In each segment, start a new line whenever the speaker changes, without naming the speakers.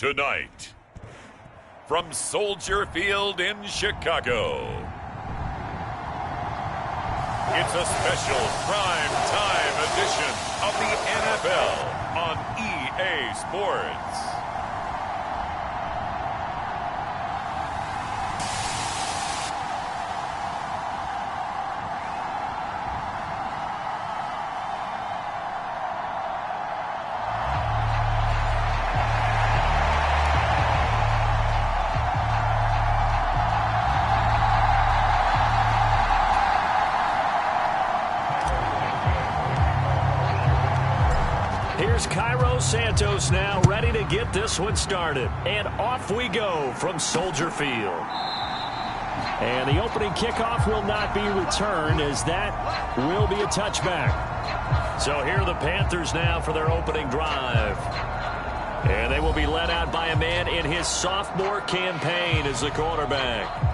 Tonight, from Soldier Field in Chicago, it's a special prime time edition of the NFL on EA Sports.
Santos now ready to get this one started. And off we go from Soldier Field. And the opening kickoff will not be returned, as that will be a touchback. So here are the Panthers now for their opening drive. And they will be led out by a man in his sophomore campaign as the quarterback.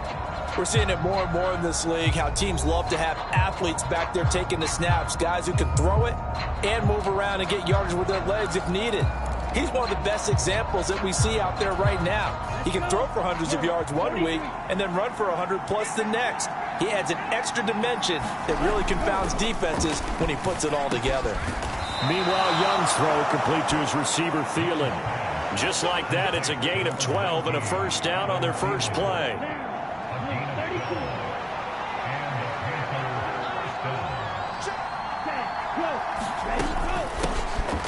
We're seeing it more and more in this league, how teams love to have athletes back there taking the snaps, guys who can throw it and move around and get yardage with their legs if needed. He's one of the best examples that we see out there right now. He can throw for hundreds of yards one week and then run for 100+ the next. He adds an extra dimension that really confounds defenses when he puts it all together.
Meanwhile, Young's throw complete to his receiver, Thielen. Just like that, it's a gain of 12 and a first down on their first play.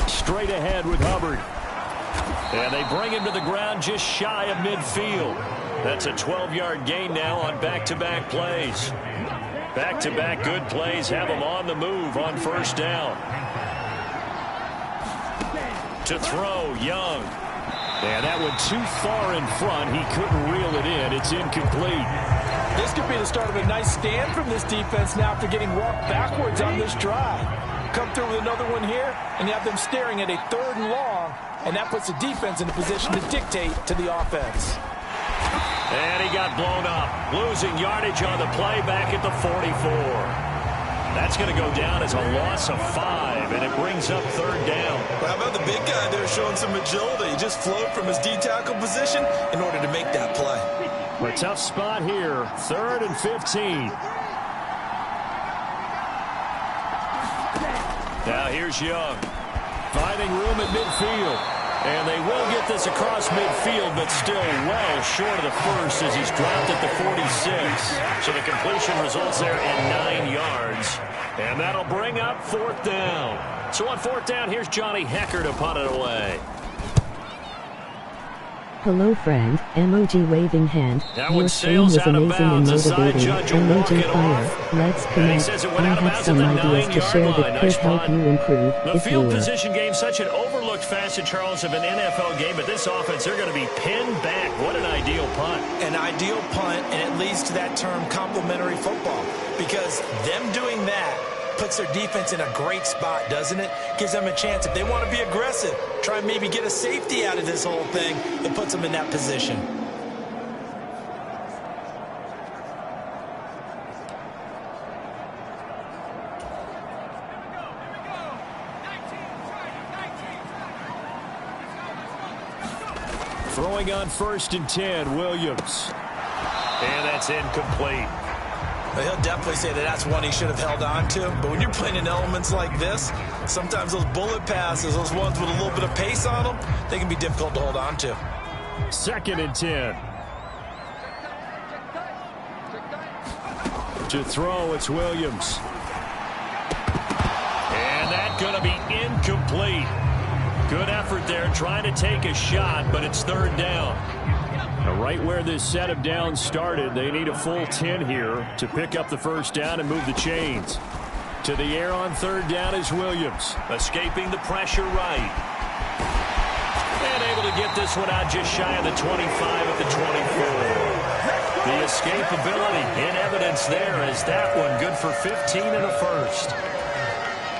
Straight ahead with Hubbard. And they bring him to the ground just shy of midfield. That's a 12-yard gain now on back-to-back plays. Back-to-back good plays have him on the move on first down. To throw, Young. And that one too far in front. He couldn't reel it in. It's incomplete.
This could be the start of a nice stand from this defense now after getting walked backwards on this drive. Come through with another one here, and you have them staring at a 3rd and long, and that puts the defense in a position to dictate to the offense.
And he got blown up, losing yardage on the play back at the 44. That's going to go down as a loss of 5, and it brings up 3rd down.
Well, how about the big guy there showing some agility? He just flowed from his D-tackle position in order to make that play.
A tough spot here, 3rd and 15. Now here's Young, finding room at midfield. And they will get this across midfield, but still well short of the first as he's dropped at the 46. So the completion results there in 9 yards. And that'll bring up 4th down. So on 4th down, here's Johnny Hecker to punt it away.
Hello friend, emoji waving hand. Your stream was amazing and motivating. Emoji fire. Let's connect. I have some ideas to share that could help you improve.
The field position game, such an overlooked facet, Charles, of an NFL game, but this offense, they're going to be pinned back. What an ideal punt.
An ideal punt, and it leads to that term complementary football, because them doing that puts their defense in a great spot, doesn't it? Gives them a chance, if they want to be aggressive, try and maybe get a safety out of this whole thing. It puts them in that position.
Throwing on 1st and 10, Williams. And that's incomplete.
He'll definitely say that that's one he should have held on to. But when you're playing in elements like this, sometimes those bullet passes, those ones with a little bit of pace on them, they can be difficult to hold on to.
2nd and 10. To throw, it's Williams. And that's going to be incomplete. Good effort there, trying to take a shot, but it's 3rd down. Right where this set of downs started, they need a full 10 here to pick up the first down and move the chains. To the air on 3rd down is Williams, escaping the pressure right. And able to get this one out just shy of the 25 at the 24. The escapability in evidence there as that one good for 15 and a first.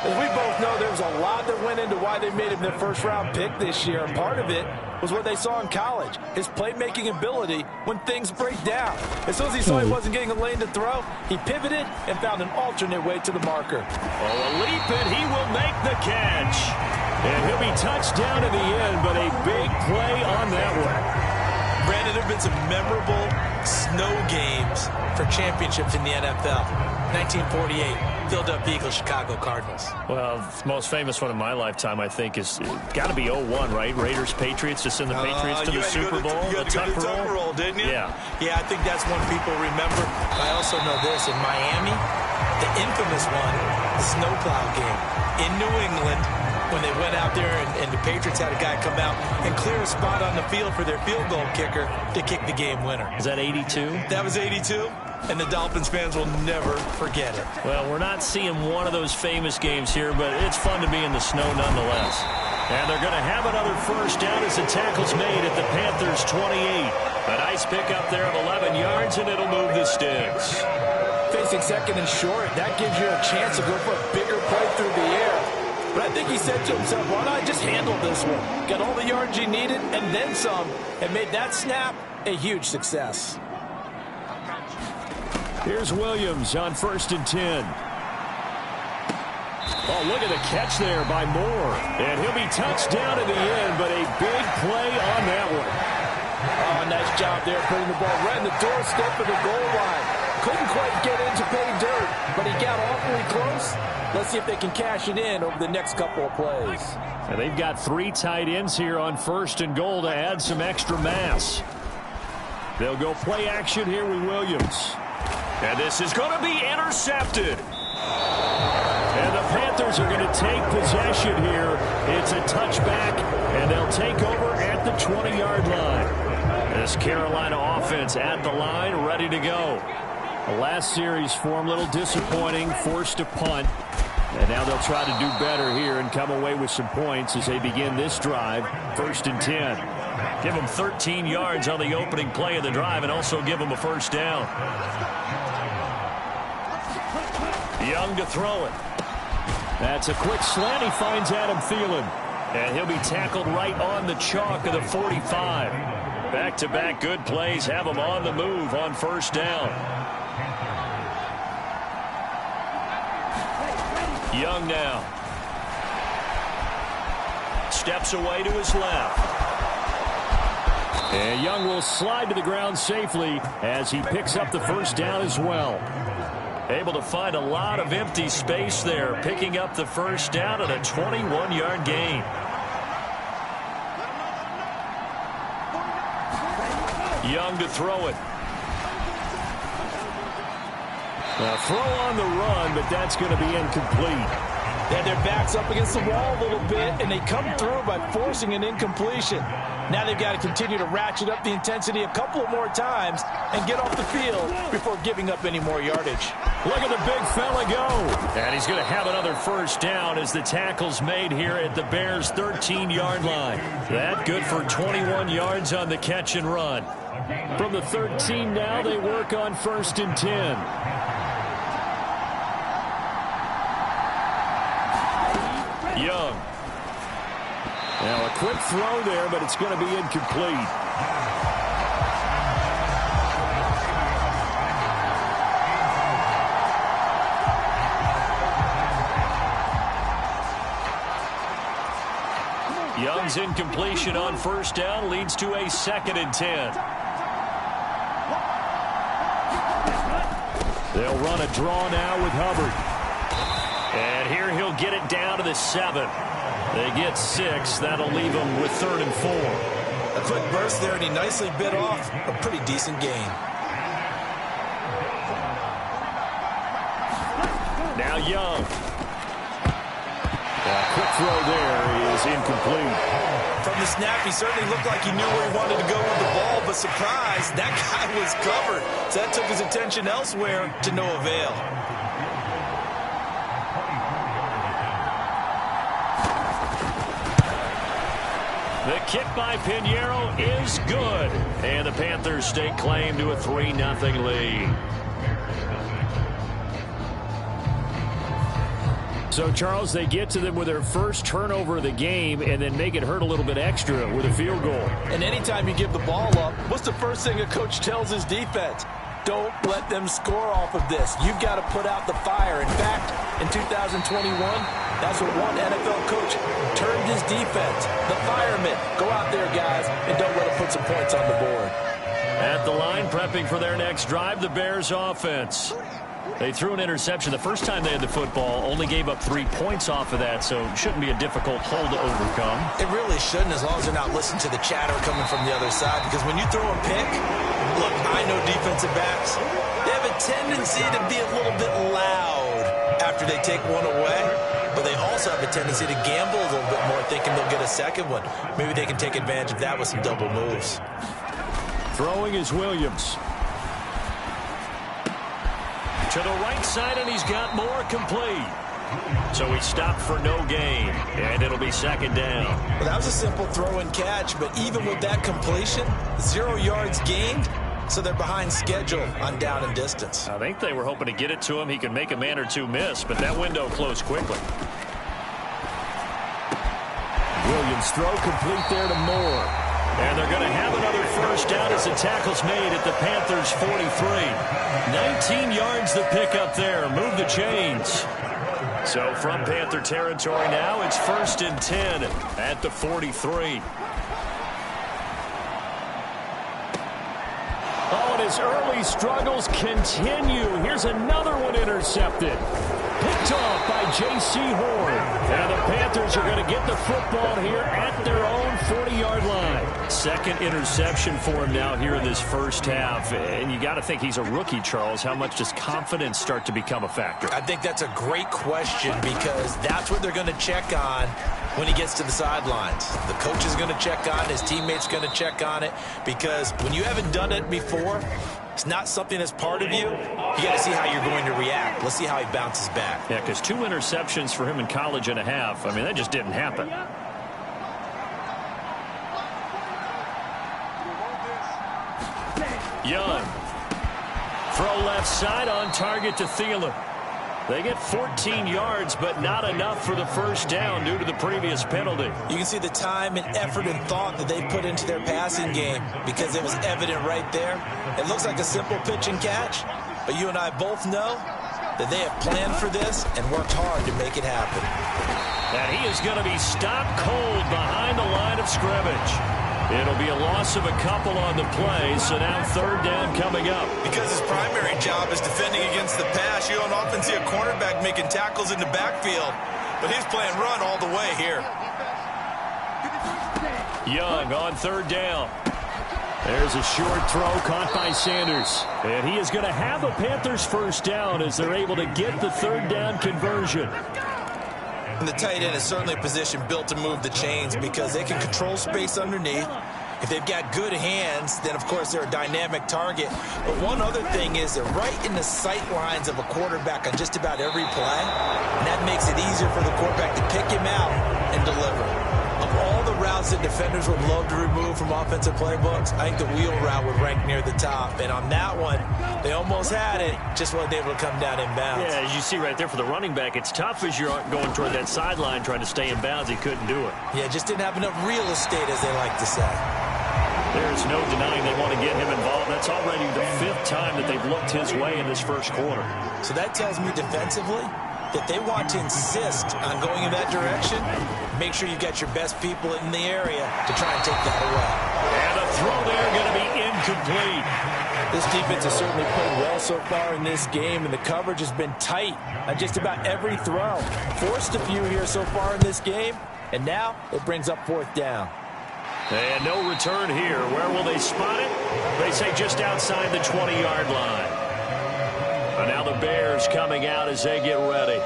As we both know, there was a lot that went into why they made him their first-round pick this year, and part of it was what they saw in college, his playmaking ability when things break down. As soon as he saw he wasn't getting a lane to throw, he pivoted and found an alternate way to the marker.
Oh, a leap, and he will make the catch. And he'll be touched down in the end, but a big play on that one.
Brandon, there have been some memorable snow games for championships in the NFL. 1948, Philadelphia Eagles, Chicago Cardinals.
Well, the most famous one in my lifetime, I think, is got to be 01, right? Raiders, Patriots, to send the Patriots to the Super Bowl.
You had to go to the Tucker Roll, didn't you?
Yeah.
Yeah, I think that's one people remember. I also know this. In Miami, the infamous one, the snowplow game. In New England, when they went out there and the Patriots had a guy come out and clear a spot on the field for their field goal kicker to kick the game winner.
Is that 82?
That was 82, and the Dolphins fans will never forget it.
Well, we're not seeing one of those famous games here, but it's fun to be in the snow nonetheless. And they're going to have another first down as the tackle's made at the Panthers' 28. A nice pickup there of 11 yards, and it'll move the sticks.
Facing second and short, that gives you a chance to go for a bigger play through the air. But I think he said to himself, why not just handle this one? Got all the yards he needed and then some, and made that snap a huge success.
Here's Williams on 1st and 10. Oh, look at the catch there by Moore. And he'll be touched down in the end, but a big play on that one.
Oh, nice job there putting the ball right in the doorstep of the goal line. Couldn't quite get into pay dirt, but he got awfully close. Let's see if they can cash it in over the next couple of plays.
And they've got 3 tight ends here on 1st and goal to add some extra mass. They'll go play action here with Williams. And this is going to be intercepted. And the Panthers are going to take possession here. It's a touchback, and they'll take over at the 20-yard line. This Carolina offense at the line, ready to go. The last series for them, a little disappointing, forced to punt. And now they'll try to do better here and come away with some points as they begin this drive. 1st and 10. Give them 13 yards on the opening play of the drive and also give them a first down. Young to throw it. That's a quick slant. He finds Adam Thielen. And he'll be tackled right on the chalk of the 45. Back-to-back good plays have him on the move on first down. Young now. Steps away to his left. And Young will slide to the ground safely as he picks up the first down as well. Able to find a lot of empty space there, picking up the first down at a 21-yard gain. Young to throw it. Throw on the run, but that's going to be incomplete.
They had their backs up against the wall a little bit, and they come through by forcing an incompletion. Now they've got to continue to ratchet up the intensity a couple of more times and get off the field before giving up any more yardage.
Look at the big fella go. And he's going to have another first down as the tackle's made here at the Bears' 13-yard line. That good for 21 yards on the catch and run. From the 13 now, they work on 1st and 10. Young. Now a quick throw there, but it's going to be incomplete. Young's incompletion on first down leads to a 2nd and 10. They'll run a draw now with Hubbard. And here he'll get it down to the 7. They get 6. That'll leave them with 3rd and 4.
A quick burst there, and he nicely bit off a pretty decent gain.
Now Young. A quick throw there is incomplete.
From the snap, he certainly looked like he knew where he wanted to go with the ball, but surprise, that guy was covered. So that took his attention elsewhere to no avail.
The kick by Pinheiro is good. And the Panthers stake claim to a 3-0 lead. So, Charles, they get to them with their first turnover of the game and then make it hurt a little bit extra with a field goal.
And anytime you give the ball up, what's the first thing a coach tells his defense? Don't let them score off of this. You've got to put out the fire. In fact, in 2021, that's what one NFL coach termed his defense. The firemen. Go out there, guys, and don't let them put some points on the board.
At the line, prepping for their next drive, the Bears offense. They threw an interception the first time they had the football, only gave up 3 points off of that, so it shouldn't be a difficult hole to overcome.
It really shouldn't, as long as they're not listening to the chatter coming from the other side, because when you throw a pick, look, I know defensive backs, they have a tendency to be a little bit loud after they take one away, but they also have a tendency to gamble a little bit more, thinking they'll get a second one. Maybe they can take advantage of that with some double moves.
Throwing is Williams. To the right side, and he's got more complete. So he stopped for no gain, and it'll be second down.
Well, that was a simple throw and catch, but even with that completion, 0 yards gained, so they're behind schedule on down and distance.
I think they were hoping to get it to him. He could make a man or two miss, but that window closed quickly. Williams throw complete there to Moore. And they're going to have another first down as the tackle's made at the Panthers' 43. 19 yards to pick up there. Move the chains. So from Panther territory now, it's 1st and 10 at the 43. Oh, and his early struggles continue. Here's another one intercepted. Picked off by J.C. Horn. And the Panthers are going to get the football here at their own 40-yard line. Second interception for him now here in this first half. And you got to think he's a rookie, Charles. How much does confidence start to become a factor?
I think that's a great question, because that's what they're going to check on when he gets to the sidelines. The coach is going to check on it. His teammate's going to check on it, because when you haven't done it before, it's not something that's part of you. You got to see how you're going to react. Let's see how he bounces back.
Yeah, because 2 interceptions for him in college and a half. I mean, that just didn't happen. Young. Throw left side on target to Thielen. They get 14 yards, but not enough for the first down due to the previous penalty.
You can see the time and effort and thought that they put into their passing game, because it was evident right there. It looks like a simple pitch and catch, but you and I both know that they have planned for this and worked hard to make it happen.
And he is going to be stopped cold behind the line of scrimmage. It'll be a loss of a couple on the play, so now 3rd down coming up.
Because his primary job is defending against the pass, you don't often see a cornerback making tackles in the backfield, but he's playing run all the way here.
Young on 3rd down. There's a short throw caught by Sanders. And he is going to have a Panthers first down as they're able to get the 3rd down conversion.
And the tight end is certainly a position built to move the chains, because they can control space underneath. If they've got good hands, then, of course, they're a dynamic target. But one other thing is they're right in the sight lines of a quarterback on just about every play. And that makes it easier for the quarterback to pick him out and deliver. Of all the routes that defenders would love to remove from offensive playbooks, I think the wheel route would rank near the top. And on that one, they almost had it, just wasn't able to come down in bounds.
Yeah, as you see right there for the running back, it's tough as you're going toward that sideline trying to stay in bounds. He couldn't do it.
Yeah, just didn't have enough real estate, as they like to say.
There's no denying they want to get him involved. That's already the 5th time that they've looked his way in this first quarter.
So that tells me defensively that they want to insist on going in that direction. Make sure you got your best people in the area to try and take that away.
And the throw there going to be incomplete.
This defense has certainly played well so far in this game, and the coverage has been tight on just about every throw. Forced a few here so far in this game, and now it brings up 4th down.
And no return here. Where will they spot it? They say just outside the 20-yard line. And now the Bears coming out as they get ready.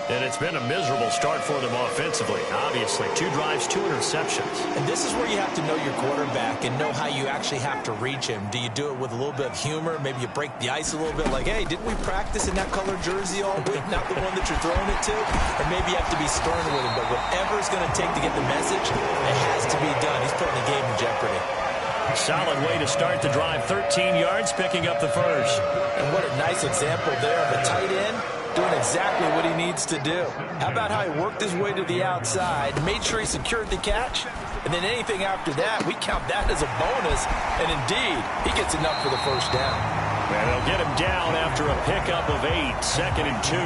And it's been a miserable start for them offensively. Obviously, 2 drives, 2 interceptions.
And this is where you have to know your quarterback and know how you actually have to reach him. Do you do it with a little bit of humor? Maybe you break the ice a little bit, like, hey, didn't we practice in that colored jersey all week? Not the one that you're throwing it to? Or maybe you have to be stern with him. But whatever it's going to take to get the message, it has to be done. He's putting the game in jeopardy.
Solid way to start the drive. 13 yards, picking up the first.
And what a nice example there of a tight end doing exactly what he needs to do. How about how he worked his way to the outside, made sure he secured the catch, and then anything after that, we count that as a bonus, and indeed, he gets enough for the first down.
And they'll get him down after a pickup of 8, 2nd and 2.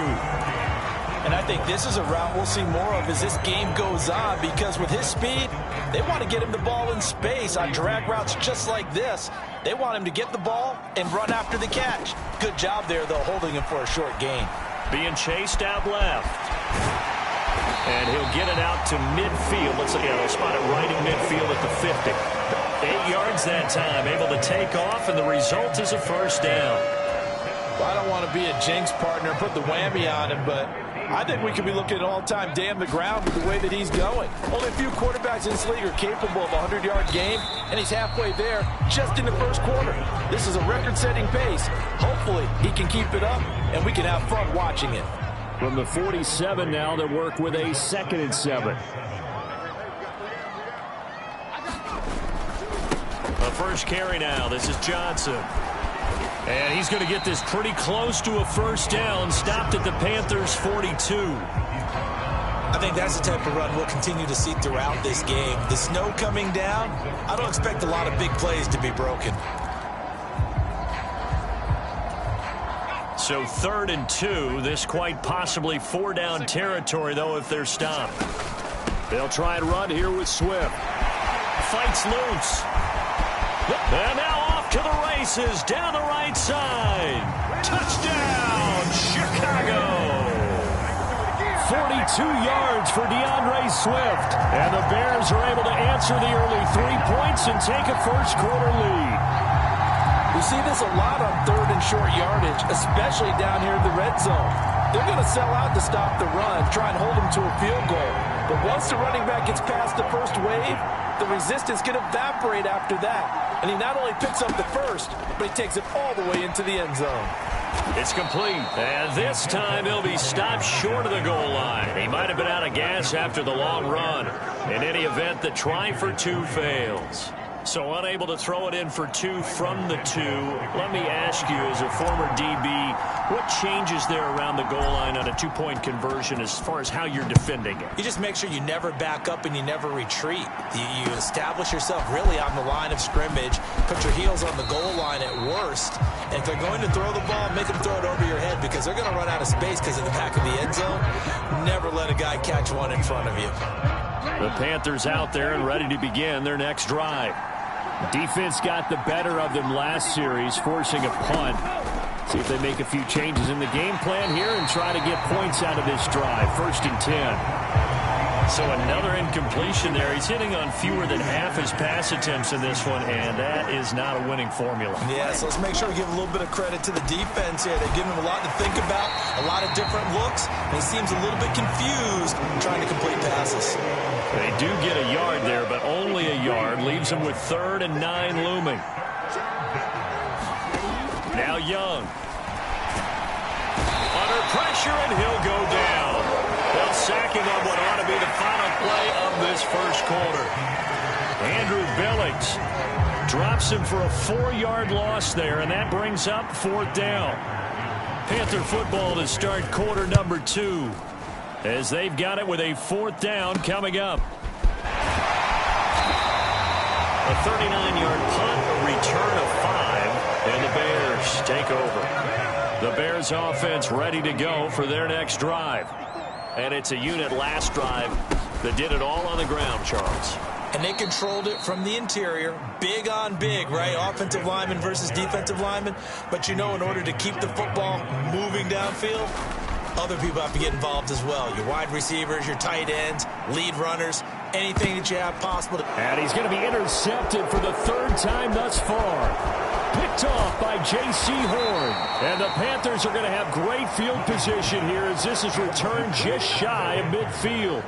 And I think this is a route we'll see more of as this game goes on, because with his speed, they want to get him the ball in space on drag routes just like this. They want him to get the ball and run after the catch. Good job there, though, holding him for a short gain.
Being chased out left. And he'll get it out to midfield. Let's see, they'll spot it right in midfield at the 50. 8 yards that time, able to take off, and the result is a first down.
Well, I don't want to be a jinx partner, put the whammy on him, but I think we could be looking at all-time day on the ground with the way that he's going. Only a few quarterbacks in this league are capable of a 100-yard game, and he's halfway there just in the first quarter. This is a record-setting pace. Hopefully, he can keep it up, and we can have fun watching it.
From the 47 now, they work with a 2nd and 7. The first carry now. This is Johnson. And he's going to get this pretty close to a first down. Stopped at the Panthers' 42.
I think that's the type of run we'll continue to see throughout this game. The snow coming down, I don't expect a lot of big plays to be broken.
So 3rd and 2. This quite possibly 4-down territory, though, if they're stopped. They'll try and run here with Swift. Fights loose. And now off to the races down the right side. Touchdown, Chicago. 42 yards for DeAndre Swift. And the Bears are able to answer the early 3 points and take a first-quarter lead.
We see this a lot on 3rd and short yardage, especially down here in the red zone. They're going to sell out to stop the run, try and hold them to a field goal. But once the running back gets past the first wave, the resistance can evaporate after that. And he not only picks up the first, but he takes it all the way into the end zone.
It's complete. And this time he'll be stopped short of the goal line. He might have been out of gas after the long run. In any event, the try for 2 fails. So unable to throw it in for 2 from the 2. Let me ask you, as a former DB, what changes there around the goal line on a 2-point conversion as far as how you're defending it?
You just make sure you never back up and you never retreat. You establish yourself really on the line of scrimmage, put your heels on the goal line at worst. And if they're going to throw the ball, make them throw it over your head, because they're going to run out of space because of the back of the end zone. Never let a guy catch one in front of you.
The Panthers out there and ready to begin their next drive. Defense got the better of them last series, forcing a punt. See if they make a few changes in the game plan here and try to get points out of this drive. 1st and 10. So another incompletion there. He's hitting on fewer than half his pass attempts in this one, and that is not a winning formula.
Yeah, so let's make sure we give a little bit of credit to the defense here. They're giving him a lot to think about, a lot of different looks, and he seems a little bit confused trying to complete passes.
They do get a yard there, but only a yard. Leaves them with 3rd and 9 looming. Now Young. Under pressure, and he'll go down. They'll sack him on what ought to be the final play of this first quarter. Andrew Billings drops him for a 4-yard loss there, and that brings up 4th down. Panther football to start quarter number 2. As they've got it with a 4th down coming up. A 39-yard punt, a return of 5, and the Bears take over. The Bears offense ready to go for their next drive. And it's a unit last drive that did it all on the ground, Charles.
And they controlled it from the interior, big on big, right? Offensive lineman versus defensive lineman. But you know, in order to keep the football moving downfield, other people have to get involved as well. Your wide receivers, your tight ends, lead runners, anything that you have possible.
And he's going to be intercepted for the 3rd time thus far. Picked off by J.C. Horn. And the Panthers are going to have great field position here as this is returned just shy of midfield.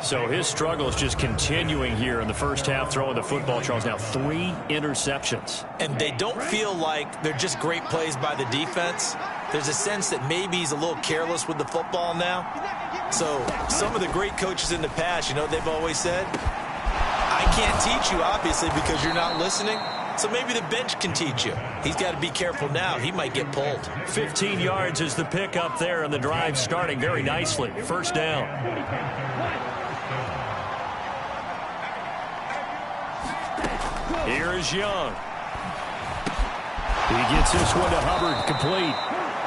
So his struggle is just continuing here in the first half, throwing the football, Charles. Now 3 interceptions.
And they don't feel like they're just great plays by the defense. There's a sense that maybe he's a little careless with the football now. So some of the great coaches in the past, you know, they've always said, I can't teach you, obviously, because you're not listening. So maybe the bench can teach you. He's got to be careful now. He might get pulled.
15 yards is the pickup there, and the drive starting very nicely. 1st down. Here is Young. He gets this one to Hubbard, complete.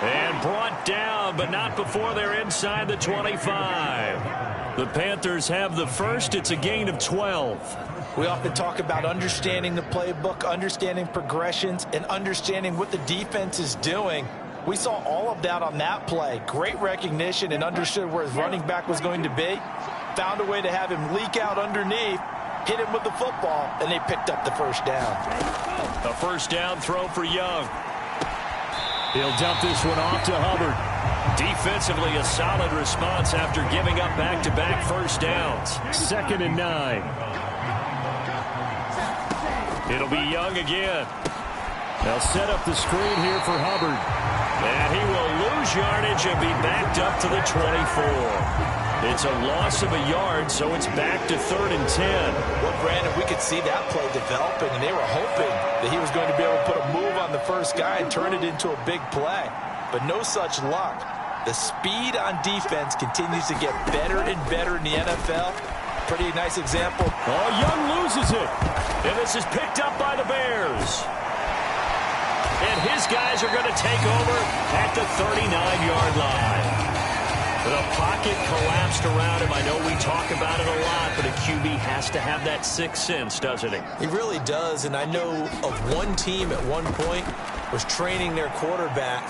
And brought down, but not before they're inside the 25. The Panthers have the first. It's a gain of 12.
We often talk about understanding the playbook, understanding progressions, and understanding what the defense is doing. We saw all of that on that play. Great recognition and understood where his running back was going to be. Found a way to have him leak out underneath, hit him with the football, and they picked up the first down.
A first down throw for Young. He'll dump this one off to Hubbard. Defensively, a solid response after giving up back-to-back first downs. 2nd and 9. It'll be Young again. They'll set up the screen here for Hubbard. And he will lose yardage and be backed up to the 24. It's a loss of a yard, so it's back to 3rd and 10.
Well, Brandon, we could see that play developing, and they were hoping that he was going to be able to put a move on the first guy and turn it into a big play. But no such luck. The speed on defense continues to get better and better in the NFL. Pretty nice example.
Oh, Young loses it. And this is picked up by the Bears. And his guys are going to take over at the 39-yard line. The pocket collapsed around him. I know we talk about it a lot, but a QB has to have that sixth sense, doesn't he?
He really does, and I know of one team at one point was training their quarterback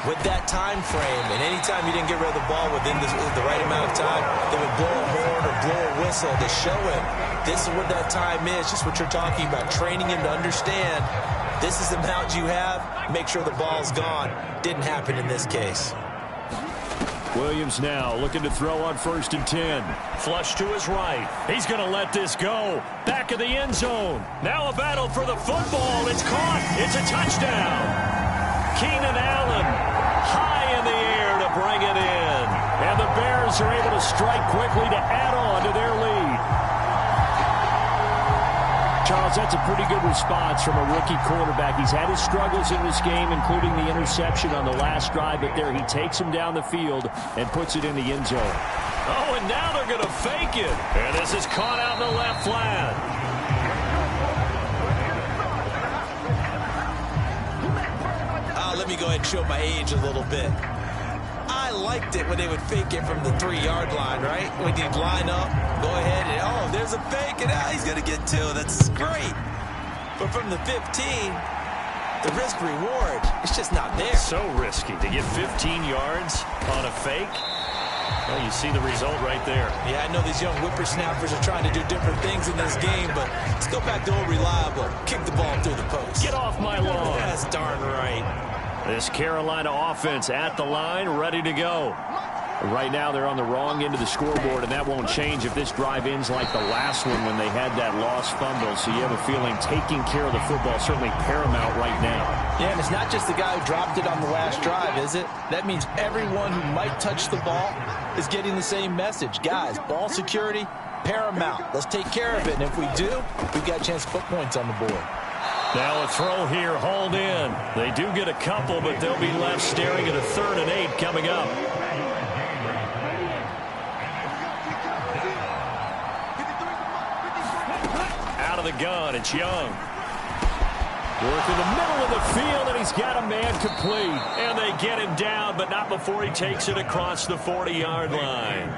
with that time frame, and anytime he didn't get rid of the ball within the right amount of time, they would blow a horn or blow a whistle to show him this is what that time is, just what you're talking about, training him to understand this is the amount you have, make sure the ball's gone. Didn't happen in this case.
Williams now looking to throw on 1st and 10. Flush to his right. He's going to let this go. Back of the end zone. Now a battle for the football. It's caught. It's a touchdown. Keenan Allen high in the air to bring it in. And the Bears are able to strike quickly to add on to their lead. Charles, that's a pretty good response from a rookie quarterback. He's had his struggles in this game, including the interception on the last drive, but there he takes him down the field and puts it in the end zone. Oh, and now they're going to fake it. And this is caught out in the left flat.
Let me go ahead and show my age a little bit. I liked it when they would fake it from the 3-yard line, right? When you'd line up, go ahead, and oh, there's a fake, and he's going to get 2. That's great. But from the 15, the risk-reward, it's just not there.
So risky to get 15 yards on a fake. Well, you see the result right there.
Yeah, I know these young whippersnappers are trying to do different things in this game, but let's go back to old reliable. Kick the ball through the post.
Get off my lawn.
That's darn right.
This Carolina offense at the line, ready to go. Right now, they're on the wrong end of the scoreboard, and that won't change if this drive ends like the last one when they had that lost fumble. So you have a feeling taking care of the football is certainly paramount right now.
Yeah, and it's not just the guy who dropped it on the last drive, is it? That means everyone who might touch the ball is getting the same message. Guys, ball security, paramount. Let's take care of it, and if we do, we've got a chance to put points on the board.
Now a throw here, hauled in. They do get a couple, but they'll be left staring at a 3rd and 8 coming up. Out of the gun, it's Young. Work in the middle of the field, and he's got a man complete. And they get him down, but not before he takes it across the 40-yard line.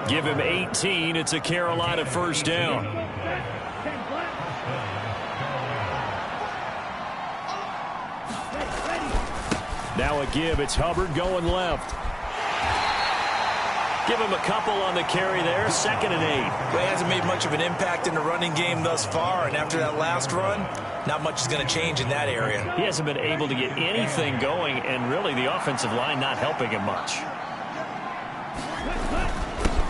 Give him 18. It's a Carolina first down. Now a give. It's Hubbard going left. Give him a couple on the carry there. 2nd and 8.
Well, he hasn't made much of an impact in the running game thus far, and after that last run, not much is going to change in that area.
He hasn't been able to get anything going, and really the offensive line not helping him much.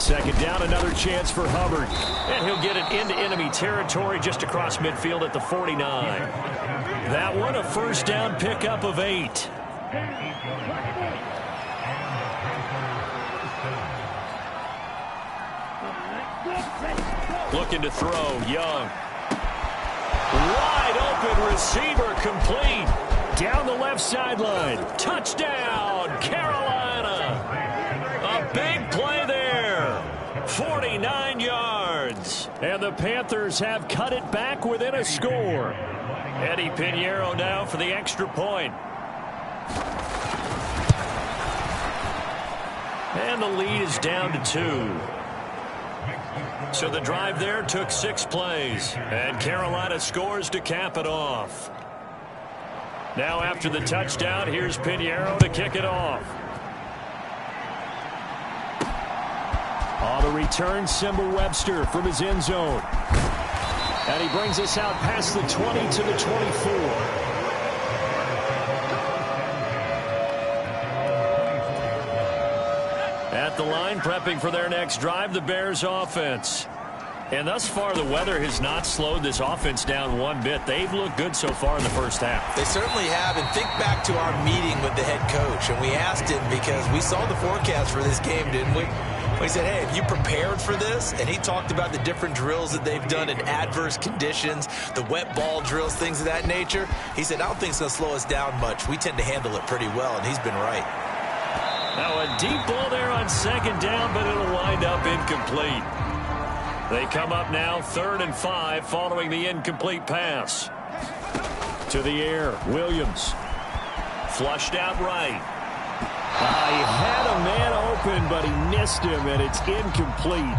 2nd down, another chance for Hubbard. And he'll get it into enemy territory just across midfield at the 49. That one, a first down pickup of 8. Looking to throw, Young. Wide open receiver, complete. Down the left sideline. Touchdown, Carolina. A big play there. 49 yards. And the Panthers have cut it back within a score. Eddie Pinheiro now for the extra point. And the lead is down to 2. So the drive there took 6 plays. And Carolina scores to cap it off. Now after the touchdown, here's Pinheiro to kick it off. On the return, Simba Webster from his end zone. And he brings us out past the 20 to the 24. At the line, prepping for their next drive, the Bears offense. And thus far, the weather has not slowed this offense down one bit. They've looked good so far in the first half.
They certainly have. And think back to our meeting with the head coach. And we asked him, because we saw the forecast for this game, didn't we? We said, hey, have you prepared for this? And he talked about the different drills that they've done in adverse conditions, the wet ball drills, things of that nature. He said, I don't think it's going to slow us down much. We tend to handle it pretty well, and he's been right.
Now a deep ball there on second down, but it'll wind up incomplete. They come up now 3rd and 5 following the incomplete pass. To the air, Williams. Flushed out right. He had a man open, but he missed him, and it's incomplete.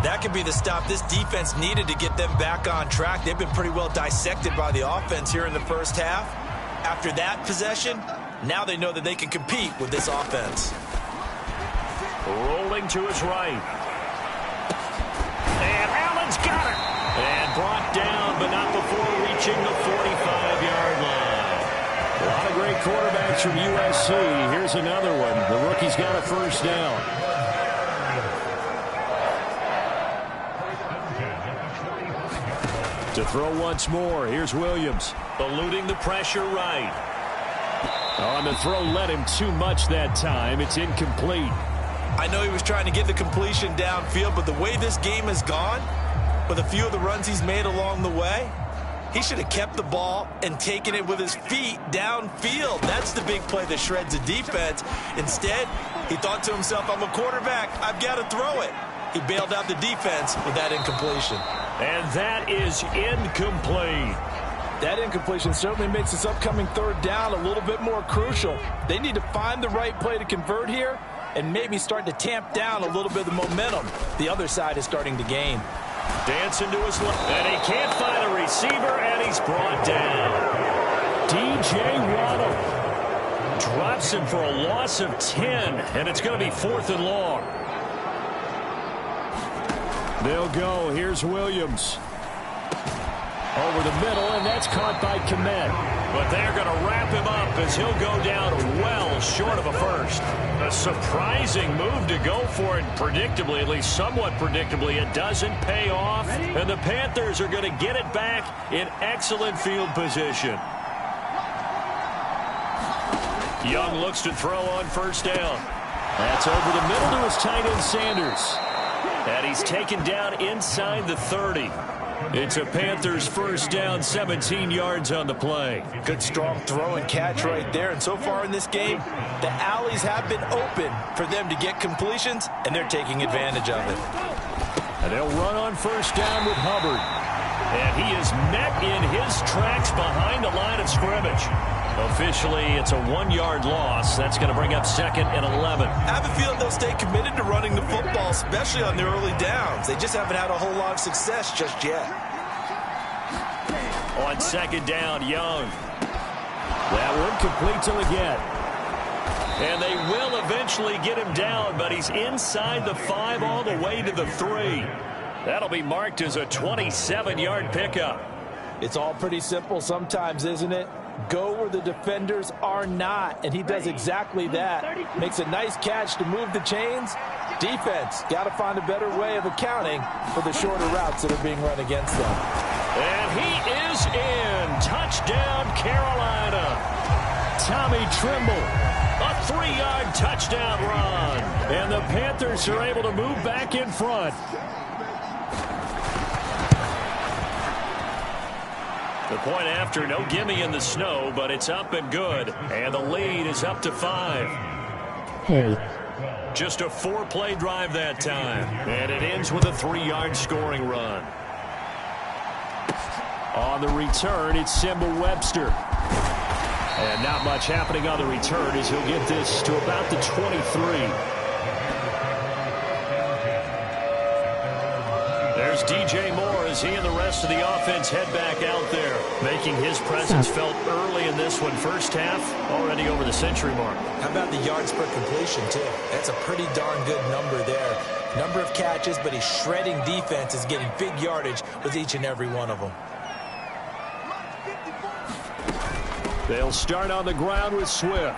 That could be the stop this defense needed to get them back on track. They've been pretty well dissected by the offense here in the first half. After that possession, now they know that they can compete with this offense.
Rolling to his right. And Allen's got it. And brought down, but not before reaching the 45-yard line. A lot of great quarterbacks from USC. Here's another one. The rookie's got a first down. To throw once more, here's Williams. Eluding the pressure right. On the throw, led him too much that time. It's incomplete.
I know he was trying to get the completion downfield, but the way this game has gone, with a few of the runs he's made along the way, he should have kept the ball and taken it with his feet downfield. That's the big play that shreds a defense. Instead, he thought to himself, I'm a quarterback. I've got to throw it. He bailed out the defense with that incompletion.
And that is incomplete.
That incompletion certainly makes this upcoming 3rd down a little bit more crucial. They need to find the right play to convert here and maybe start to tamp down a little bit of the momentum the other side is starting to gain.
Dancing to his left, and he can't find a receiver, and he's brought down. DJ Waddle drops him for a loss of 10, and it's going to be 4th and long. They'll go. Here's Williams. Over the middle, and that's caught by Kmet. But they're going to wrap him up as he'll go down well short of a first. A surprising move to go for it predictably, at least somewhat predictably. It doesn't pay off, and the Panthers are going to get it back in excellent field position. Young looks to throw on first down. That's over the middle to his tight end Sanders. And he's taken down inside the 30. It's a Panthers first down, 17 yards on the play.
Good strong throw and catch right there. And so far in this game, the alleys have been open for them to get completions, and they're taking advantage of it.
And they'll run on first down with Hubbard. And he is met in his tracks behind the line of scrimmage. Officially, it's a 1-yard loss. That's going to bring up 2nd and 11.
I have a feeling they'll stay committed to running the football, especially on their early downs. They just haven't had a whole lot of success just yet.
On 2nd down, Young. That one complete till again. And they will eventually get him down, but he's inside the 5 all the way to the 3. That'll be marked as a 27-yard pickup.
It's all pretty simple sometimes, isn't it? Go where the defenders are not, and he does exactly that. Makes a nice catch to move the chains. Defense got to find a better way of accounting for the shorter routes that are being run against them.
And he is in. Touchdown, Carolina. Tommy Tremble, a 3-yard touchdown run. And the Panthers are able to move back in front. The point after, no gimme in the snow, but it's up and good. And the lead is up to 5.
Hey.
Just a 4-play drive that time. And it ends with a 3-yard scoring run. On the return, it's Simba Webster. And not much happening on the return as he'll get this to about the 23. There's DJ Moore as he and the rest of the offense head back out there, making his presence felt early in this one. First half, already over the century mark.
How about the yards per completion, too? That's a pretty darn good number there. Number of catches, but he's shredding defenses, getting big yardage with each and every one of them.
They'll start on the ground with Swift.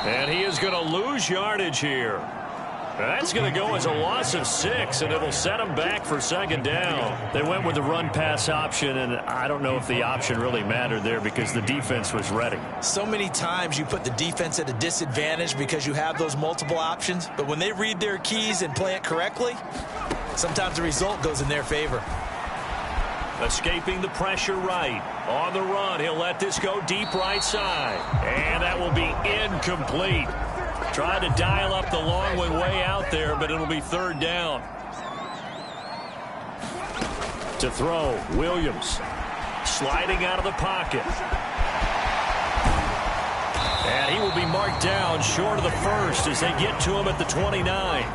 And he is going to lose yardage here. That's going to go as a loss of 6, and it'll set him back for second down. They went with the run-pass option, and I don't know if the option really mattered there because the defense was ready.
So many times you put the defense at a disadvantage because you have those multiple options, but when they read their keys and play it correctly, sometimes the result goes in their favor.
Escaping the pressure right. On the run, he'll let this go deep right side. And that will be incomplete. Tried to dial up the long one way out there, but it'll be third down. To throw, Williams. Sliding out of the pocket. And he will be marked down short of the first as they get to him at the 29.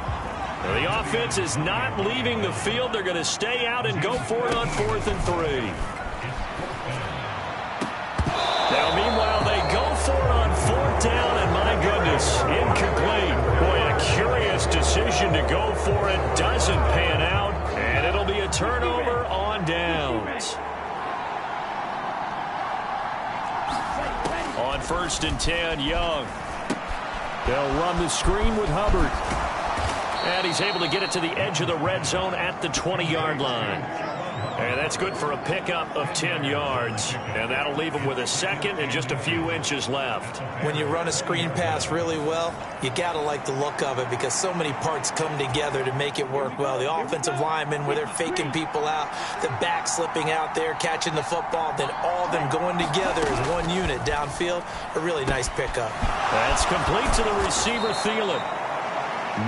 The offense is not leaving the field. They're going to stay out and go for it on 4th and 3. Now, meanwhile, they go for it on 4th down, and my goodness, incomplete. Boy, a curious decision to go for it. Doesn't pan out, and it'll be a turnover on downs. On 1st and 10, Young. They'll run the screen with Hubbard. And he's able to get it to the edge of the red zone at the 20-yard line. And that's good for a pickup of 10 yards. And that'll leave him with a second and just a few inches left.
When you run a screen pass really well, you got to like the look of it because so many parts come together to make it work well. The offensive linemen, where they're faking people out, the back slipping out there, catching the football, then all of them going together as one unit downfield. A really nice pickup.
That's complete to the receiver, Thielen.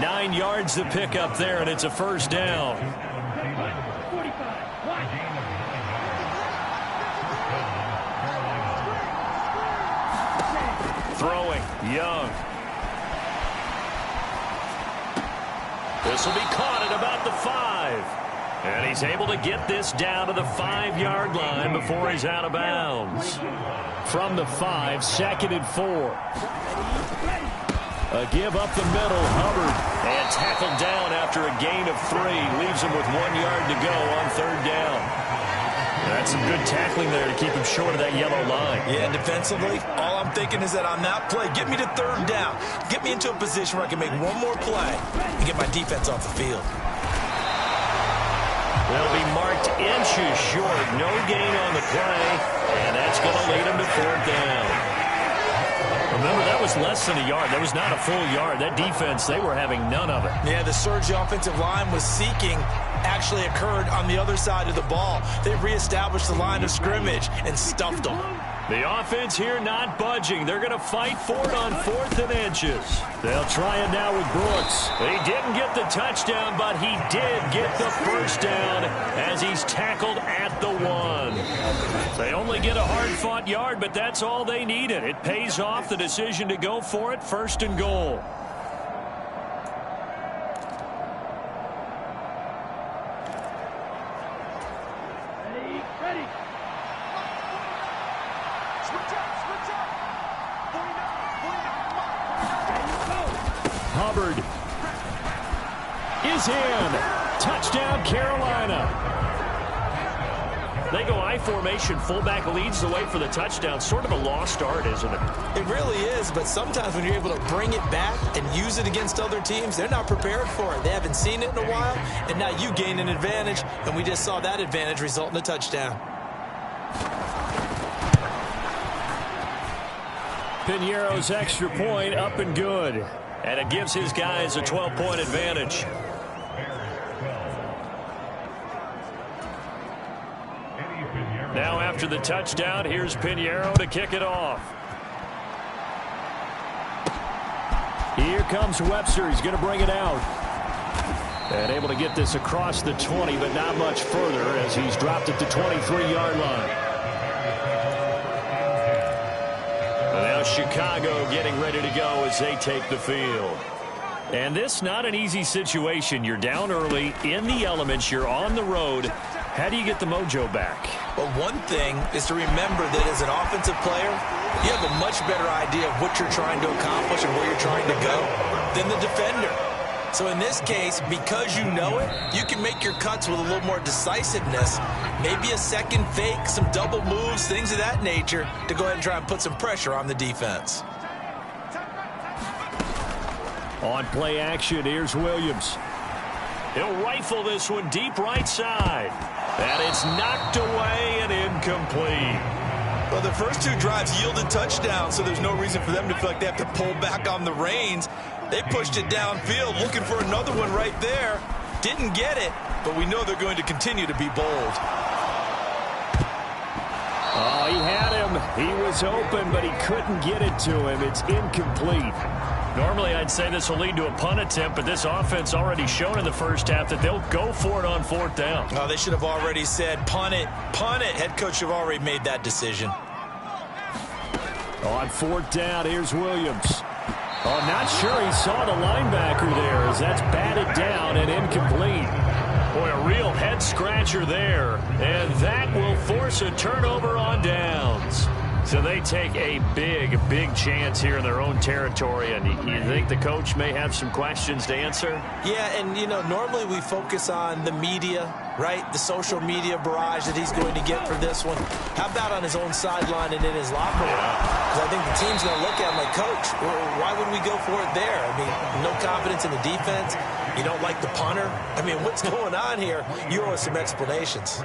9 yards to pick up there, and it's a first down. Throwing, Young. This will be caught at about the 5. And he's able to get this down to the 5-yard line before he's out of bounds. From the 5, 2nd and 4. A give up the middle, Hubbard. And tackled down after a gain of 3. Leaves him with 1 yard to go on 3rd down. That's some good tackling there to keep him short of that yellow line.
Yeah, defensively, all I'm thinking is that on that play, get me to 3rd down. Get me into a position where I can make one more play and get my defense off the field.
They'll be marked inches short. No gain on the play. And that's going to lead him to 4th down. Remember, that was less than a yard. That was not a full yard. That defense, they were having none of it.
Yeah, the surge the offensive line was seeking actually occurred on the other side of the ball. They reestablished the line of scrimmage and stuffed them.
The offense here not budging. They're going to fight for it on 4th and inches. They'll try it now with Brooks. He didn't get the touchdown, but he did get the first down as he's tackled at the 1. They only get a hard-fought yard, but that's all they needed. It pays off the decision to go for it, 1st and goal. Hubbard is in. Touchdown, Carolina. They go I formation. Fullback leads the way for the touchdown. Sort of a lost art, isn't it?
It really is, but sometimes when you're able to bring it back and use it against other teams, they're not prepared for it. They haven't seen it in a while, and now you gain an advantage, and we just saw that advantage result in a touchdown.
Piñeiro's extra point up and good. And it gives his guys a 12-point advantage. Now after the touchdown, here's Piñeiro to kick it off. Here comes Webster. He's going to bring it out. And able to get this across the 20, but not much further as he's dropped it to 23-yard line. And now Chicago getting ready to go as they take the field. And this not an easy situation. You're down early, in the elements, you're on the road. How do you get the mojo back?
Well, one thing is to remember that as an offensive player, you have a much better idea of what you're trying to accomplish and where you're trying to go than the defender. So in this case, because you know it, you can make your cuts with a little more decisiveness. Maybe a second fake, some double moves, things of that nature to go ahead and try and put some pressure on the defense.
On play action, here's Williams. He'll rifle this one deep right side. And it's knocked away and incomplete.
Well, the first two drives yielded touchdowns, so there's no reason for them to feel like they have to pull back on the reins. They pushed it downfield, looking for another one right there. Didn't get it, but we know they're going to continue to be bold.
Oh, he had him. He was open, but he couldn't get it to him. It's incomplete. Normally, I'd say this will lead to a punt attempt, but this offense already shown in the first half that they'll go for it on fourth down.
Oh, they should have already said, punt it, punt it. Head coach have already made that decision.
On fourth down, here's Williams. Oh, not sure he saw the linebacker there as that's batted down and incomplete. Boy, a real head-scratcher there, and that will force a turnover on downs. So they take a big chance here in their own territory, and you think the coach may have some questions to answer?
Yeah, and, you know, normally we focus on the media, right? The social media barrage that he's going to get for this one. How about on his own sideline and in his locker room? Because I think the team's going to look at him like, Coach, why would we go for it there? I mean, no confidence in the defense. You don't like the punter? I mean, what's going on here? You owe us some explanations.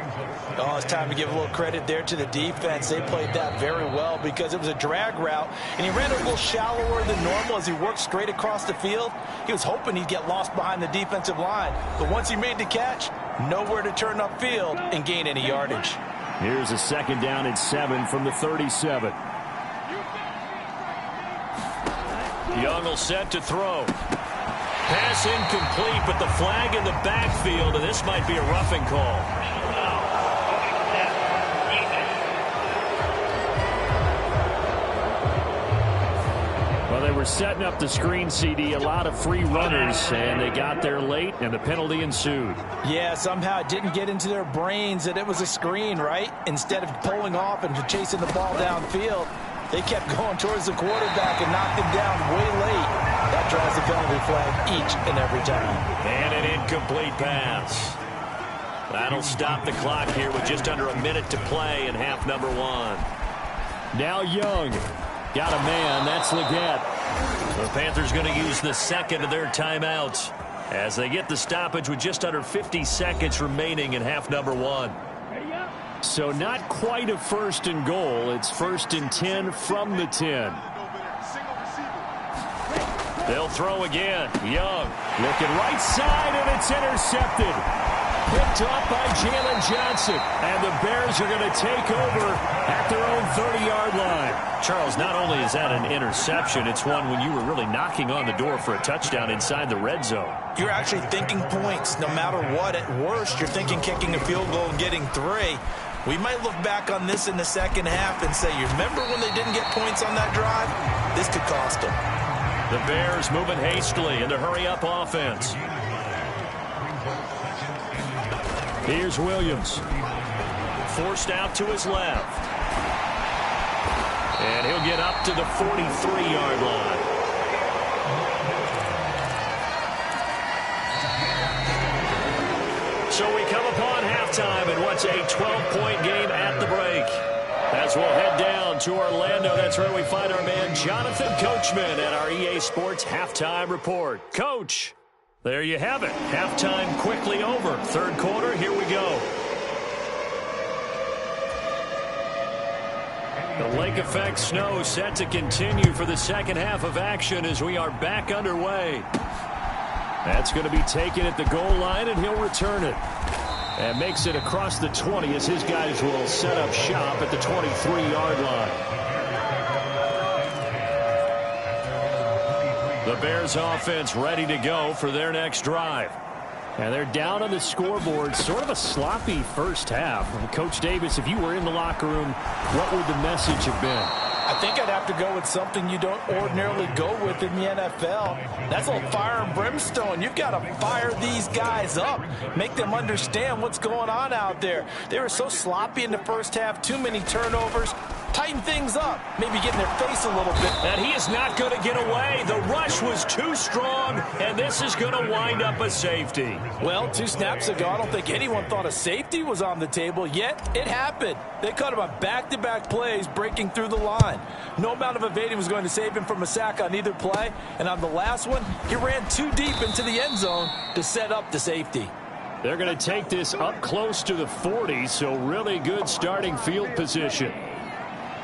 Oh, it's time to give a little credit there to the defense. They played that very well because it was a drag route, and he ran a little shallower than normal as he worked straight across the field. He was hoping he'd get lost behind the defensive line, but once he made the catch, nowhere to turn upfield and gain any yardage.
Here's a second down and 7 from the 37. Young will set to throw. Pass incomplete, but the flag in the backfield, and this might be a roughing call. Well, they were setting up the screen, CD, a lot of free runners, and they got there late, and the penalty ensued.
Yeah, somehow it didn't get into their brains that it was a screen, right? Instead of pulling off and chasing the ball downfield, they kept going towards the quarterback and knocked him down way late. That drives the penalty flag each and every time. And
an incomplete pass. That'll stop the clock here with just under a minute to play in half number 1. Now Young. Got a man. That's Leggett. The Panthers going to use the second of their timeouts as they get the stoppage with just under 50 seconds remaining in half number 1. So not quite a first and goal. It's first and 10 from the 10. They'll throw again. Young looking right side, and it's intercepted. Picked off by Jalen Johnson. And the Bears are going to take over at their own 30-yard line. Charles, not only is that an interception, it's one when you were really knocking on the door for a touchdown inside the red zone.
You're actually thinking points no matter what. At worst, you're thinking kicking a field goal and getting 3. We might look back on this in the second half and say, you remember when they didn't get points on that drive? This could cost them.
The Bears moving hastily in the hurry-up offense. Here's Williams. Forced out to his left. And he'll get up to the 43-yard line. So we come upon halftime in what's a 12-point game at the break. As we'll head down to Orlando, that's where we find our man Jonathan Coachman at our EA Sports Halftime Report. Coach, there you have it. Halftime quickly over. Third quarter, here we go. The lake effect snow set to continue for the second half of action as we are back underway. That's going to be taken at the goal line, and he'll return it. And makes it across the 20 as his guys will set up shop at the 23-yard line. The Bears offense ready to go for their next drive. And they're down on the scoreboard. Sort of a sloppy first half. Coach Davis, if you were in the locker room, what would the message have been?
I think I'd have to go with something you don't ordinarily go with in the NFL. That's a little fire and brimstone. You've got to fire these guys up. Make them understand what's going on out there. They were so sloppy in the first half. Too many turnovers. Tighten things up. Maybe get in their face a little bit.
And he is not going to get away. The rush was too strong, and this is going to wind up a safety.
Well, 2 snaps ago, I don't think anyone thought a safety was on the table, yet it happened. They cut him on back-to-back plays, breaking through the line. No amount of evading was going to save him from a sack on either play, and on the last one, he ran too deep into the end zone to set up the safety.
They're going to take this up close to the 40, so really good starting field position.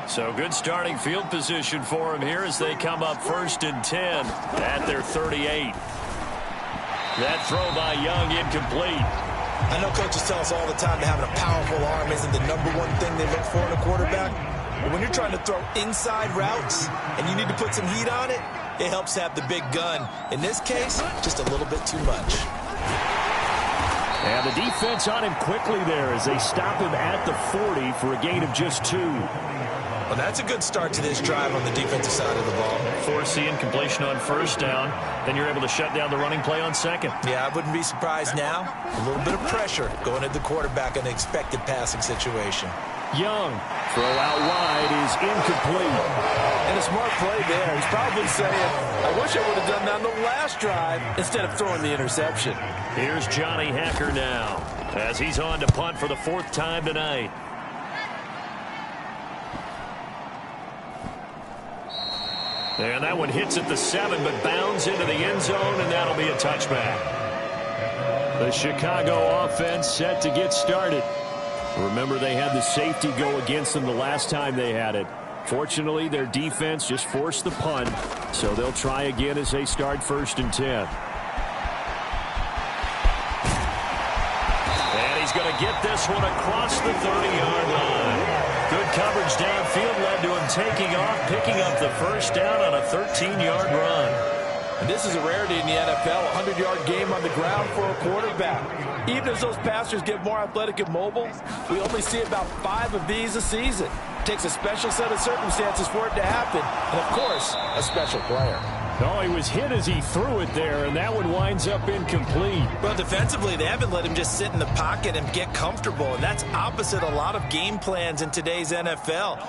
So good starting field position for him here as they come up 1st and 10 at their 38. That throw by Young incomplete.
I know coaches tell us all the time that having a powerful arm isn't the #1 thing they look for in a quarterback. But when you're trying to throw inside routes and you need to put some heat on it, it helps have the big gun. In this case, just a little bit too much.
And the defense on him quickly there as they stop him at the 40 for a gain of just 2.
Well, that's a good start to this drive on the defensive side of the ball.
Force the incompletion on 1st down. Then you're able to shut down the running play on 2nd.
Yeah, I wouldn't be surprised now. A little bit of pressure going at the quarterback in an expected passing situation.
Young, throw out wide is incomplete.
And a smart play there. He's probably saying, I wish I would have done that on the last drive instead of throwing the interception.
Here's Johnny Hacker now as he's on to punt for the 4th time tonight. And that one hits at the 7, but bounds into the end zone, and that'll be a touchback. The Chicago offense set to get started. Remember, they had the safety go against them the last time they had it. Fortunately, their defense just forced the punt, so they'll try again as they start 1st and 10. And he's going to get this one across the 30-yard line. Good coverage downfield led to him taking off, picking up the 1st down on a 13-yard run.
And this is a rarity in the NFL, a 100-yard game on the ground for a quarterback. Even as those passers get more athletic and mobile, we only see about 5 of these a season. It takes a special set of circumstances for it to happen, and, of course, a special player.
Oh, he was hit as he threw it there, and that one winds up incomplete.
Well, defensively, they haven't let him just sit in the pocket and get comfortable, and that's opposite a lot of game plans in today's NFL.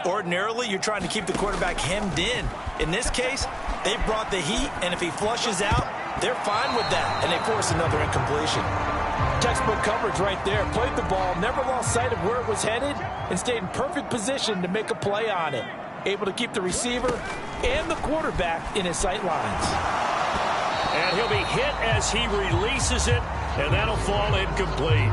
Ordinarily, you're trying to keep the quarterback hemmed in. In this case, they brought the heat, and if he flushes out, they're fine with that, and they force another incompletion. Textbook coverage right there. Played the ball, never lost sight of where it was headed, and stayed in perfect position to make a play on it. Able to keep the receiver and the quarterback in his sight lines.
And he'll be hit as he releases it, and that'll fall incomplete.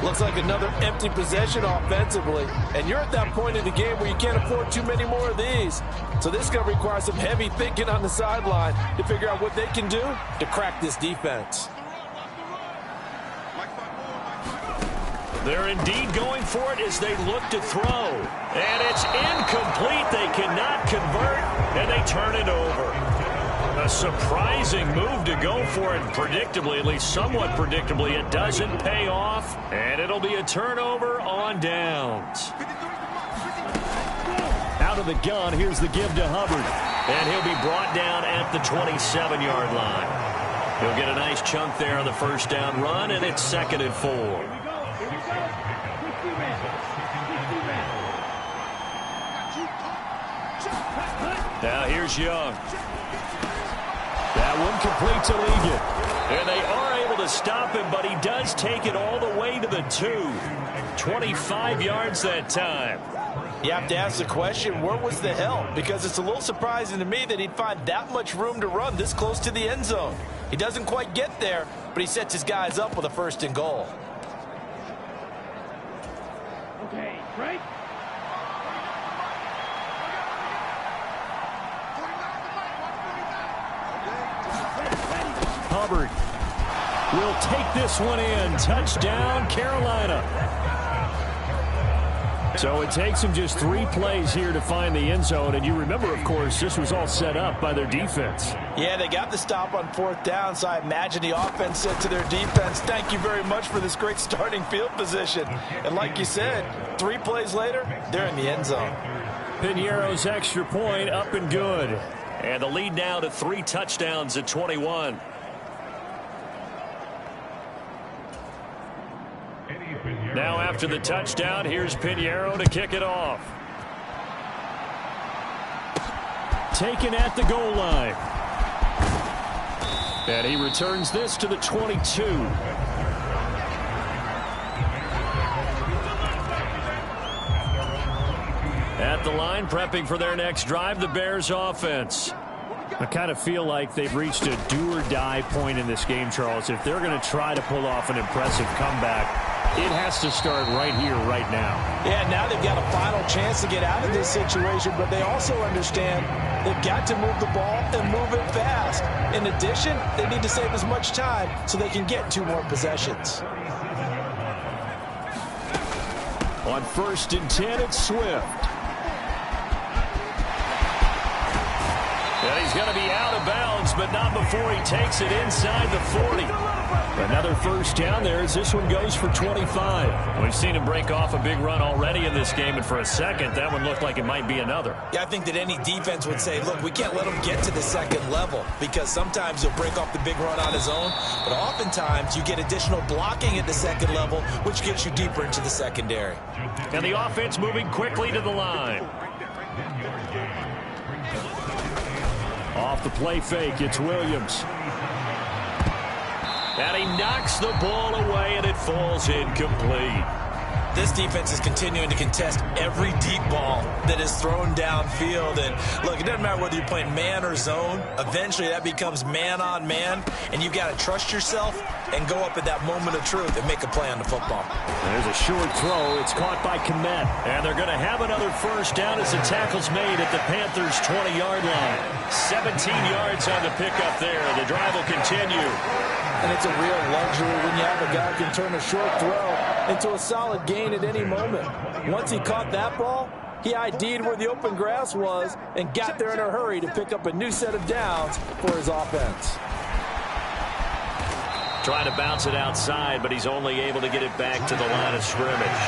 Looks like another empty possession offensively. And you're at that point in the game where you can't afford too many more of these. So this is going to require some heavy thinking on the sideline to figure out what they can do to crack this defense.
They're indeed going for it as they look to throw. And it's incomplete. They cannot convert, and they turn it over. A surprising move to go for it. Predictably, at least somewhat predictably, it doesn't pay off. And it'll be a turnover on downs. Out of the gun, here's the give to Hubbard. And he'll be brought down at the 27-yard line. He'll get a nice chunk there on the 1st down run, and it's 2nd and 4. Now here's Young. That one complete to Ligon. And they are able to stop him, but he does take it all the way to the 2. 25 yards that time.
You have to ask the question, where was the help? Because it's a little surprising to me that he'd find that much room to run this close to the end zone. He doesn't quite get there, but he sets his guys up with a 1st and goal.
Okay, right?
Hubbard will take this one in. Touchdown, Carolina. So it takes them just 3 plays here to find the end zone. And you remember, of course, this was all set up by their defense.
Yeah, they got the stop on 4th down, so I imagine the offense said to their defense, thank you very much for this great starting field position. And like you said, 3 plays later, they're in the end zone.
Piñeiro's extra point up and good. And the lead now to 3 touchdowns at 21. Now after the touchdown, here's Piñeiro to kick it off. Taken at the goal line. And he returns this to the 22. At the line, prepping for their next drive, the Bears offense. I kind of feel like they've reached a do-or-die point in this game, Charles. If they're going to try to pull off an impressive comeback, it has to start right here, right now.
Yeah, now they've got a final chance to get out of this situation, but they also understand they've got to move the ball and move it fast. In addition, they need to save as much time so they can get 2 more possessions.
On 1st and 10, it's Swift. And he's going to be out of bounds, but not before he takes it inside the 40. Another first down there as this one goes for 25. We've seen him break off a big run already in this game, and for a second, that one looked like it might be another.
Yeah, I think that any defense would say, look, we can't let him get to the 2nd level because sometimes he'll break off the big run on his own, but oftentimes you get additional blocking at the 2nd level, which gets you deeper into the secondary.
And the offense moving quickly to the line. Off the play fake, it's Williams. And he knocks the ball away, and it falls incomplete.
This defense is continuing to contest every deep ball that is thrown downfield. And, look, it doesn't matter whether you're playing man or zone. Eventually, that becomes man-on-man, and you've got to trust yourself and go up at that moment of truth and make a play on the football.
There's a short throw. It's caught by Kmet. And they're going to have another first down as the tackle's made at the Panthers' 20-yard line. 17 yards on the pickup there. The drive will continue.
And it's a real luxury when you have a guy who can turn a short throw into a solid gain at any moment. Once he caught that ball, he ID'd where the open grass was and got there in a hurry to pick up a new set of downs for his offense.
Trying to bounce it outside, but he's only able to get it back to the line of scrimmage.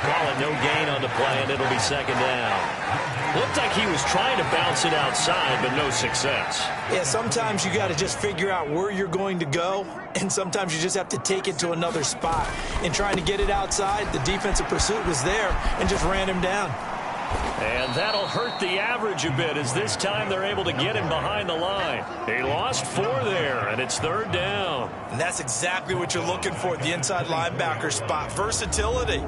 Call it no gain on the play, and it'll be 2nd down. Looked like he was trying to bounce it outside, but no success.
Yeah, sometimes you got to just figure out where you're going to go, and sometimes you just have to take it to another spot. In trying to get it outside, the defensive pursuit was there and just ran him down.
And that'll hurt the average a bit as this time they're able to get him behind the line. He lost 4 there, and it's 3rd down.
And that's exactly what you're looking for at the inside linebacker spot, versatility.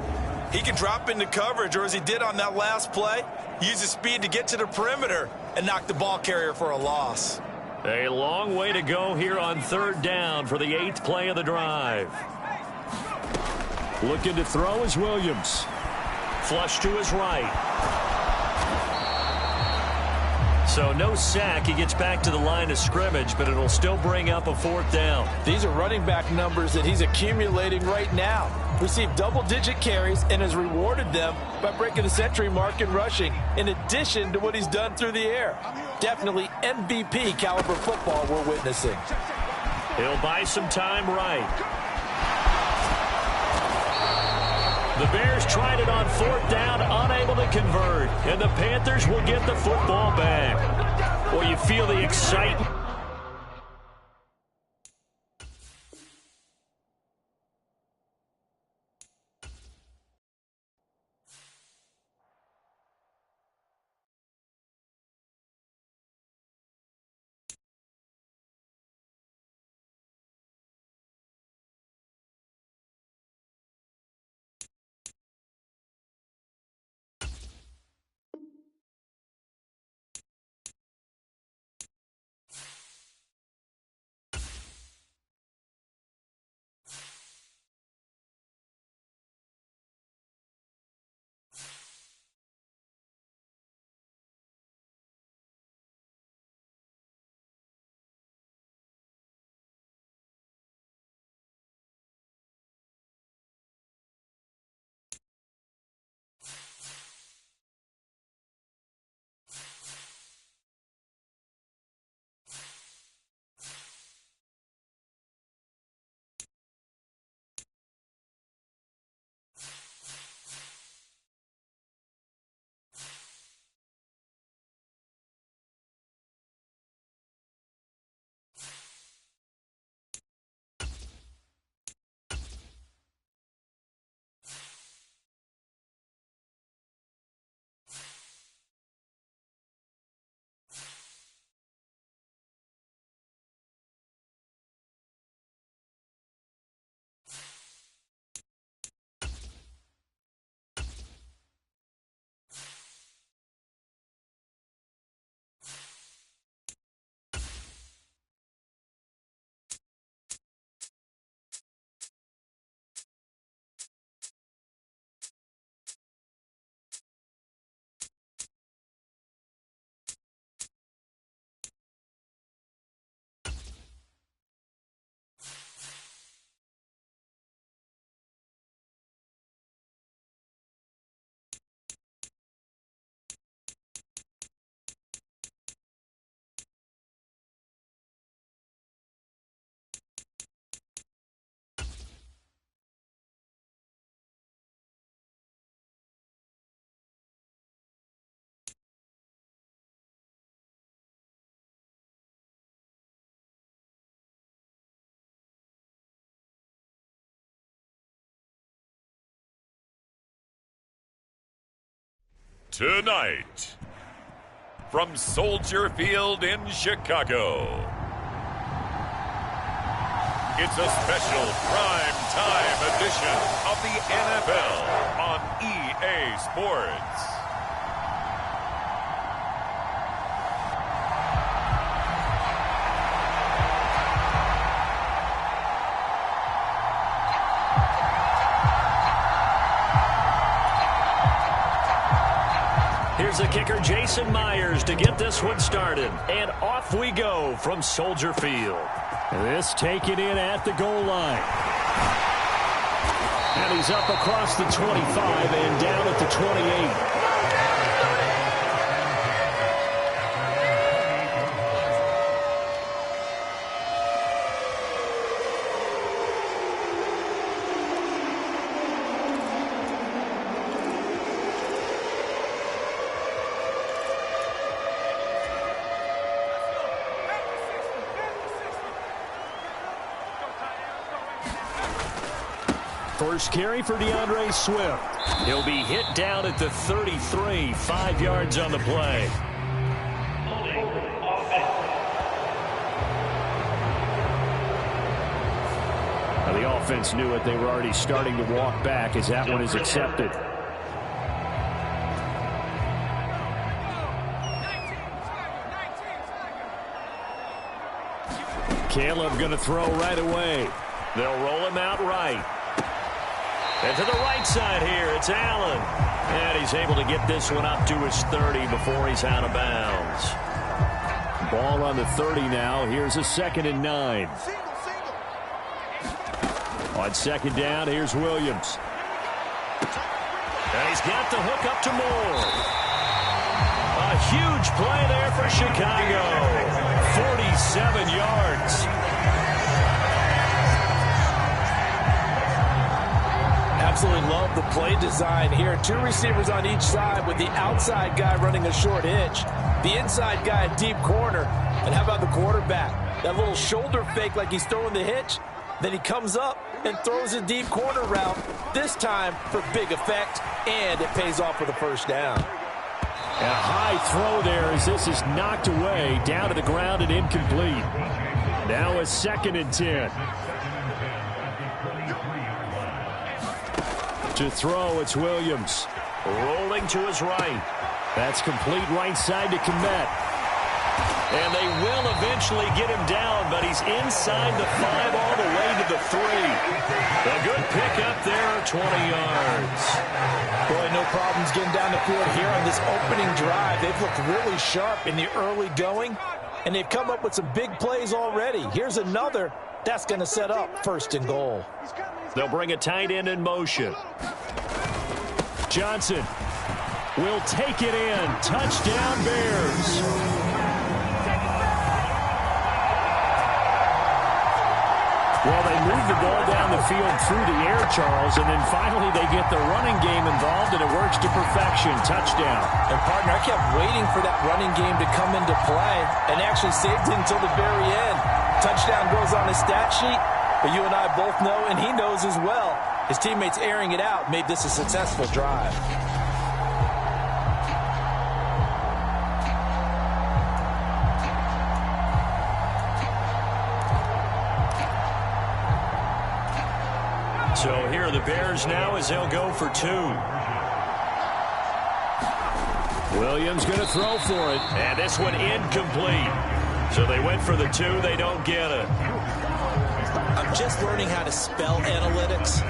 He can drop into coverage, or as he did on that last play, use his speed to get to the perimeter and knock the ball carrier for a loss.
A long way to go here on 3rd down for the 8th play of the drive. Looking to throw is Williams. Flush to his right. So no sack. He gets back to the line of scrimmage, but it'll still bring up a 4th down.
These are running back numbers that he's accumulating right now. Received double-digit carries and has rewarded them by breaking the century mark in rushing, in addition to what he's done through the air. Definitely MVP caliber football we're witnessing.
He'll buy some time right. The Bears tried it on 4th down, unable to convert. And the Panthers will get the football back. Well, you feel the excitement.
Tonight, from Soldier Field in Chicago, it's a special prime time edition of the NFL on EA Sports.
Here's the kicker, Jason Myers, to get this one started. And off we go from Soldier Field. This taken in at the goal line. And he's up across the 25 and down at the 28. First carry for DeAndre Swift. He'll be hit down at the 33, 5 yards on the play. Now the offense knew it. They were already starting to walk back as that one is accepted. Caleb going to throw right away. They'll roll him out right. And to the right side here, it's Allen. And he's able to get this one up to his 30 before he's out of bounds. Ball on the 30 now. Here's a 2nd and 9. On 2nd down, here's Williams. And he's got the hook up to Moore. A huge play there for Chicago. 47 yards.
Absolutely love the play design here. 2 receivers on each side with the outside guy running a short hitch, the inside guy at deep corner. And how about the quarterback? That little shoulder fake like he's throwing the hitch. Then he comes up and throws a deep corner route, this time for big effect, and it pays off with a first down.
And a high throw there as this is knocked away, down to the ground and incomplete. Now a 2nd and 10. To throw, it's Williams. Rolling to his right. That's complete right side to Kmet. And they will eventually get him down, but he's inside the 5 all the way to the 3. A good pickup there, 20 yards.
Boy, no problems getting down the field here on this opening drive. They've looked really sharp in the early going, and they've come up with some big plays already. Here's another that's going to set up 1st and goal.
They'll bring a tight end in motion. Johnson will take it in. Touchdown, Bears. Well, they move the ball down the field through the air, Charles, and then finally they get the running game involved, and it works to perfection. Touchdown.
And, partner, I kept waiting for that running game to come into play and actually saved it until the very end. Touchdown goes on his stat sheet. But you and I both know, and he knows as well, his teammates airing it out made this a successful drive.
So here are the Bears now as they'll go for 2. Williams going to throw for it. And this one incomplete. So they went for the 2. They don't get it.
I'm just learning how to spell analytics,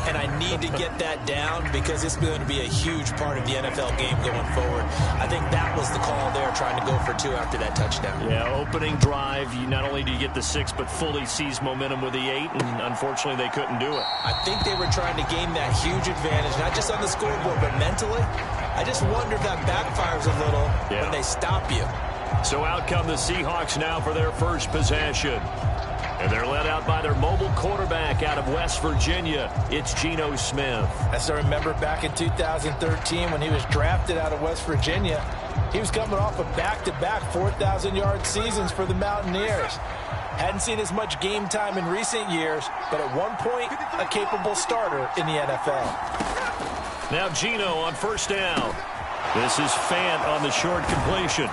and I need to get that down because it's going to be a huge part of the NFL game going forward. I think that was the call there, trying to go for 2 after that touchdown.
Yeah, opening drive, not only do you get the 6, but fully seize momentum with the 8, and unfortunately they couldn't do it.
I think they were trying to gain that huge advantage, not just on the scoreboard, but mentally. I just wonder if that backfires a little when they stop you.
So out come the Seahawks now for their first possession. And they're led out by their mobile quarterback out of West Virginia. It's Geno Smith.
As I remember back in 2013 when he was drafted out of West Virginia, he was coming off of back-to-back 4,000-yard seasons for the Mountaineers. Hadn't seen as much game time in recent years, but at one point, a capable starter in the NFL.
Now Geno on 1st down. This is Fant on the short completion.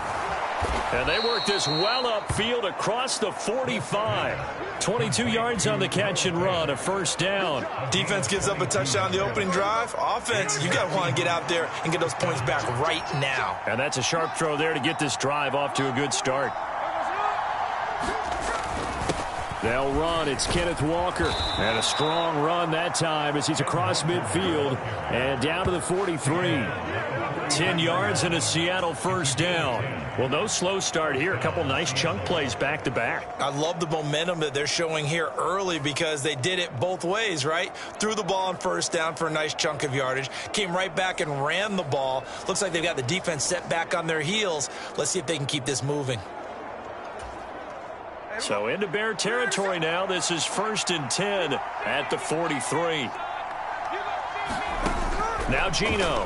And they work this well upfield across the 45. 22 yards on the catch and run, a first down.
Defense gives up a touchdown the opening drive. Offense, you got to want to get out there and get those points back right now.
And that's a sharp throw there to get this drive off to a good start. They'll run. It's Kenneth Walker. And a strong run that time as he's across midfield and down to the 43. 10 yards and a Seattle first down. Well, no slow start here. A couple nice chunk plays back-to-back.
I love the momentum that they're showing here early because they did it both ways, right? Threw the ball on first down for a nice chunk of yardage. Came right back and ran the ball. Looks like they've got the defense set back on their heels. Let's see if they can keep this moving.
So into Bear territory now. This is 1st and 10 at the 43. Now Geno.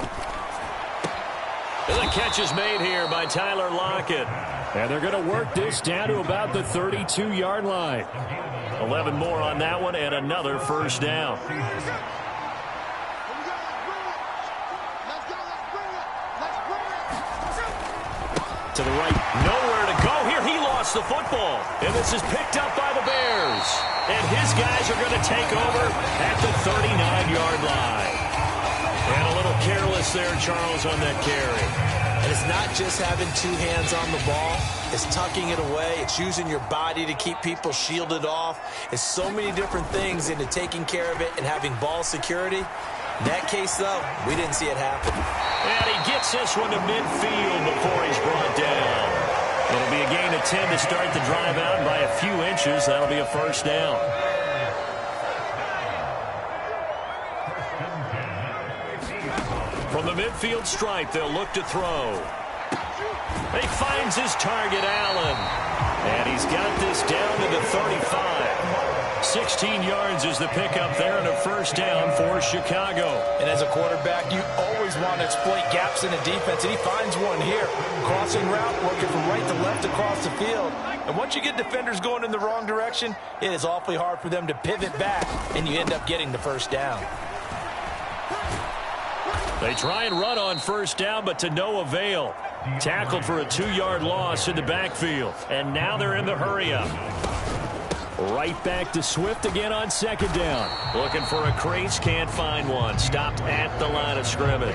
The catch is made here by Tyler Lockett. And they're going to work this down to about the 32-yard line. 11 more on that one and another first down. To the right, nowhere to go here. He lost the football. And this is picked up by the Bears. And his guys are going to take over at the 39-yard line. And a little careless there, Charles, on that carry.
And it's not just having two hands on the ball. It's tucking it away. It's using your body to keep people shielded off. It's so many different things into taking care of it and having ball security. In that case, though, we didn't see it happen.
And he gets this one to midfield before he's brought down. It'll be a gain of 10 to start the drive out, and by a few inches, that'll be a first down. From the midfield stripe, they'll look to throw. He finds his target, Allen. And he's got this down to the 35. 16 yards is the pickup there and a first down for Chicago.
And as a quarterback, you always want to exploit gaps in the defense, and he finds one here. Crossing route, working from right to left across the field. And once you get defenders going in the wrong direction, it is awfully hard for them to pivot back, and you end up getting the first down.
They try and run on first down, but to no avail. Tackled for a 2-yard loss in the backfield. And now they're in the hurry-up. Right back to Swift again on second down. Looking for a crease, can't find one. Stopped at the line of scrimmage.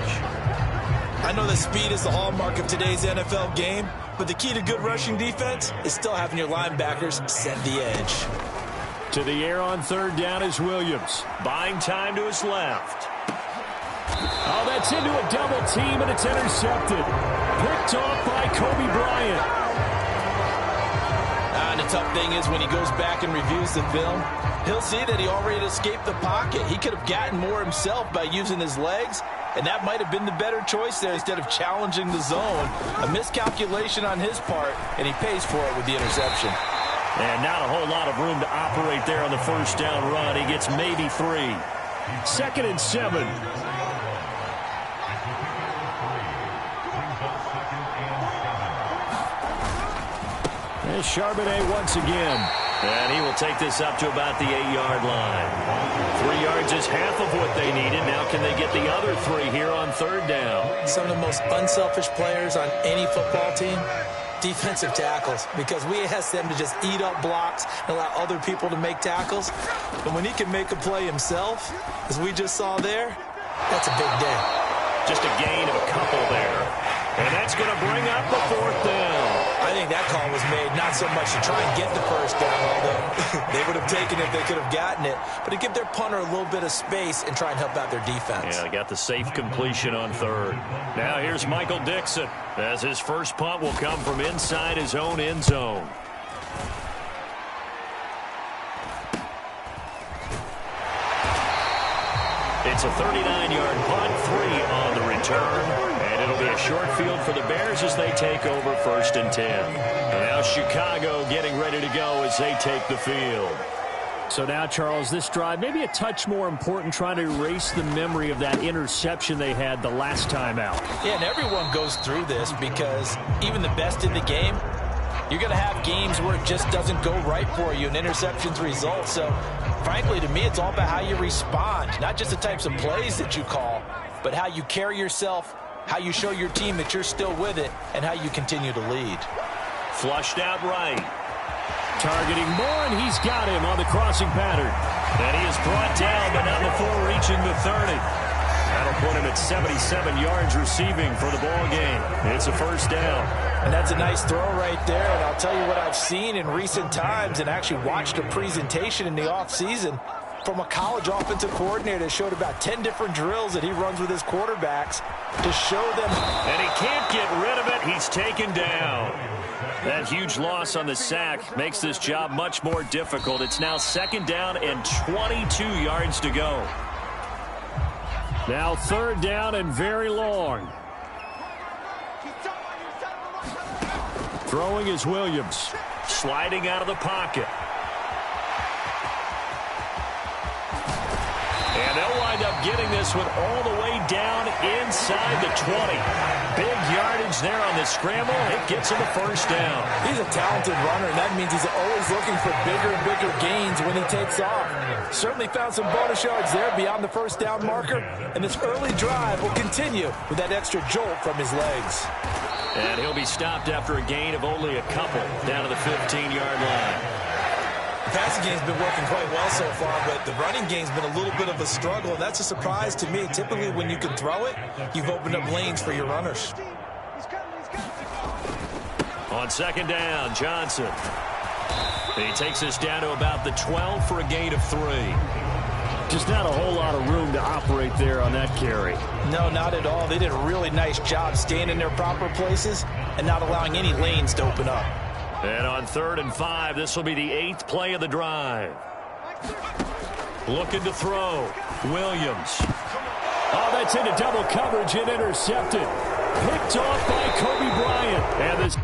I know that speed is the hallmark of today's NFL game, but the key to good rushing defense is still having your linebackers set the edge.
To the air on third down is Williams. Buying time to his left. Oh, that's into a double team, and it's intercepted. Picked off by Kobe Bryant.
And the tough thing is when he goes back and reviews the film, he'll see that he already escaped the pocket. He could have gotten more himself by using his legs, and that might have been the better choice there instead of challenging the zone. A miscalculation on his part, and he pays for it with the interception.
And not a whole lot of room to operate there on the first down run. He gets maybe 3. 2nd and 7. And Charbonnet once again. And he will take this up to about the 8-yard line. 3 yards is half of what they needed. Now can they get the other 3 here on third down?
Some of the most unselfish players on any football team, defensive tackles, because we ask them to just eat up blocks and allow other people to make tackles. But when he can make a play himself, as we just saw there, that's a big day.
Just a gain of a couple there. And that's going to bring up the 4th down.
I think that call was made not so much to try and get the first down, although they would have taken it if they could have gotten it, but to give their punter a little bit of space and try and help out their defense.
Yeah, they got the safe completion on third. Now here's Michael Dixon as his first punt will come from inside his own end zone. It's a 39-yard punt, 3 on the return. And it'll be a short field for the Bears as they take over 1st and 10. And now Chicago getting ready to go as they take the field. So now, Charles, this drive maybe a touch more important, trying to erase the memory of that interception they had the last time out.
Yeah, and everyone goes through this because even the best in the game, you're going to have games where it just doesn't go right for you and interceptions result. So, frankly, to me, it's all about how you respond, not just the types of plays that you call, but how you carry yourself how you show your team that you're still with it, and how you continue to lead.
Flushed out right. Targeting more, and he's got him on the crossing pattern. And he is brought down, but not before reaching the 30. That'll put him at 77 yards receiving for the ball game. It's a first down.
And that's a nice throw right there. And I'll tell you what I've seen in recent times and actually watched a presentation in the offseason from a college offensive coordinator that showed about 10 different drills that he runs with his quarterbacks to show them.
And he can't get rid of it. He's taken down. That huge loss on the sack makes this job much more difficult. It's now second down and 22 yards to go. Now third down and very long. Throwing is Williams. Sliding out of the pocket. And they'll wind up getting this one all the way down inside the 20. Big yardage there on the scramble. It gets him a first down.
He's a talented runner, and that means he's always looking for bigger and bigger gains when he takes off. Certainly found some bonus yards there beyond the first down marker, and this early drive will continue with that extra jolt from his legs.
And he'll be stopped after a gain of only a couple down to the 15-yard line.
The passing game's been working quite well so far, but the running game's been a little bit of a struggle, and that's a surprise to me. Typically, when you can throw it, you've opened up lanes for your runners.
On second down, Johnson. He takes us down to about the 12 for a gain of 3. Just not a whole lot of room to operate there on that carry.
No, not at all. They did a really nice job staying in their proper places and not allowing any lanes to open up.
And on 3rd and 5, this will be the 8th play of the drive. Looking to throw. Williams. Oh, that's into double coverage and intercepted. Picked off by Kobe Bryant. And this